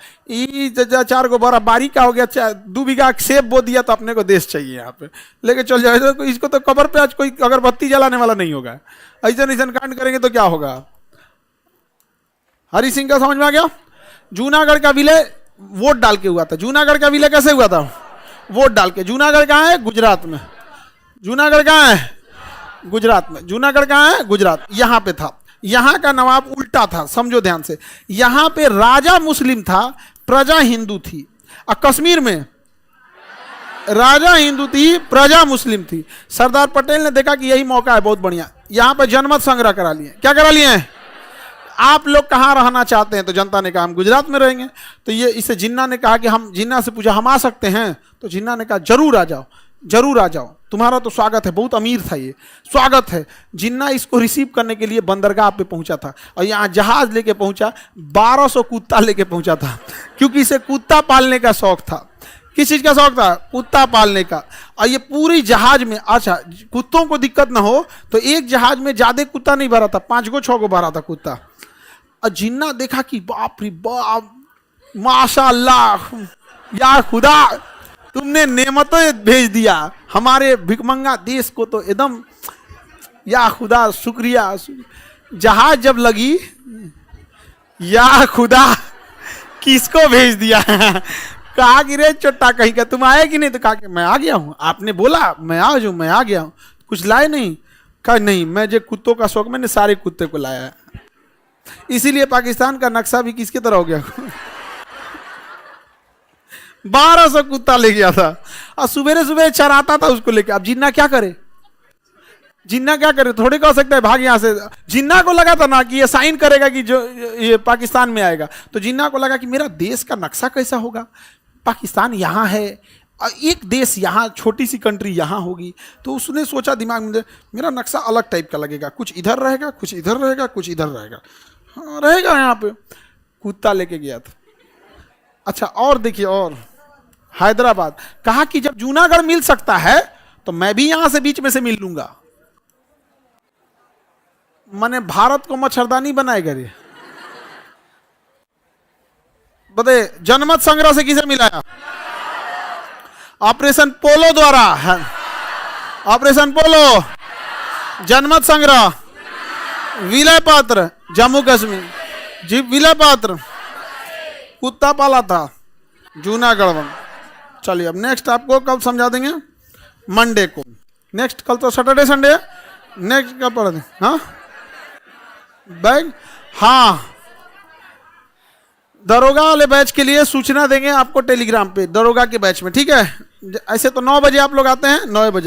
4 गो बड़ा बारी का हो गया, 2 बीघा सेब बो दिया तो अपने को देश चाहिए यहाँ पे लेके चल जाए। तो इसको तो कब्र पे आज कोई अगरबत्ती जलाने वाला नहीं होगा। ऐसा ऐसा कांड करेंगे तो क्या होगा? हरि सिंह का समझ में आ गया? जूनागढ़ का विलय वोट डाल के हुआ था। जूनागढ़ का विलय कैसे हुआ था? वोट डाल के। जूनागढ़ कहाँ है? गुजरात में। जूनागढ़ कहाँ है? गुजरात में। जूनागढ़ कहाँ है? गुजरात। यहाँ पे था। यहाँ का नवाब उल्टा था, समझो ध्यान से। यहाँ पे राजा मुस्लिम था, प्रजा हिंदू थी। और कश्मीर में राजा हिंदू थी, प्रजा मुस्लिम थी। सरदार पटेल ने देखा कि यही मौका है बहुत बढ़िया, यहाँ पे जनमत संग्रह करा लिए। क्या करा लिए हैं? आप लोग कहाँ रहना चाहते हैं? तो जनता ने कहा हम गुजरात में रहेंगे। तो ये इसे जिन्ना ने कहा कि हम, जिन्ना से पूछा हम आ सकते हैं? तो जिन्ना ने कहा जरूर आ जाओ। जरूर आ जाओ, तुम्हारा तो स्वागत है। बहुत अमीर था ये, स्वागत है। जिन्ना इसको रिसीव करने के लिए बंदरगाह पे पहुंचा था और यहाँ जहाज लेके पहुंचा, 1200 कुत्ता लेके पहुंचा था, क्योंकि इसे कुत्ता पालने का शौक था। किस चीज का शौक था? कुत्ता पालने का। और ये पूरी जहाज में, अच्छा कुत्तों को दिक्कत ना हो तो एक जहाज में ज्यादा कुत्ता नहीं भरा था, 5 गो 6 गो भरा था कुत्ता। और जिन्ना देखा कि बाप रे बाप, माशाअल्लाह, या खुदा तुमने नेमतें भेज दिया हमारे भिकमंगा देश को, तो एकदम या खुदा शुक्रिया। जहाज जब लगी, या खुदा किसको भेज दिया कहा कि रे चोट्टा कहीं का, तुम आए कि नहीं? तो कहा कि मैं आ गया हूँ, आपने बोला मैं आ जाऊँ, मैं आ गया हूँ। कुछ लाए नहीं? कहा नहीं, मैं जो कुत्तों का शौक, मैंने सारे कुत्ते को लाया है। इसीलिए पाकिस्तान का नक्शा भी किसके तरह हो गया 1200 कुत्ता ले गया था और सुबह सुबह चराता था उसको लेके। अब जिन्ना क्या करे? जिन्ना क्या करे? थोड़ी कह सकता है भाग यहां से। जिन्ना को लगा था ना कि ये साइन करेगा कि जो ये पाकिस्तान में आएगा, तो जिन्ना को लगा कि मेरा देश का नक्शा कैसा होगा, पाकिस्तान यहाँ है, एक देश यहाँ, छोटी सी कंट्री यहाँ होगी। तो उसने सोचा दिमाग में, मेरा नक्शा अलग टाइप का लगेगा, कुछ इधर रहेगा, कुछ इधर रहेगा, कुछ इधर रहेगा, हाँ रहेगा यहाँ पे। कुत्ता लेके गया था। अच्छा और देखिए, और हैदराबाद, कहा कि जब जूनागढ़ मिल सकता है तो मैं भी यहां से बीच में से मिल लूंगा। मैंने भारत को मच्छरदानी बनाएगा रे। बताइए, जनमत संग्रह से किसे मिलाया? ऑपरेशन पोलो द्वारा है। ऑपरेशन पोलो, जनमत संग्रह, विलय पात्र जम्मू कश्मीर जी, विलय पात्र कुत्ता पाला था जूनागढ़ में। चलिए अब नेक्स्ट आपको कब समझा देंगे? मंडे को। नेक्स्ट कल तो सैटरडे संडे है, नेक्स्ट कब पढ़ा दें? हाँ बैग, हाँ दरोगा वाले बैच के लिए सूचना देंगे आपको टेलीग्राम पे, दरोगा के बैच में, ठीक है? ऐसे तो 9 बजे आप लोग आते हैं, 9 बजे।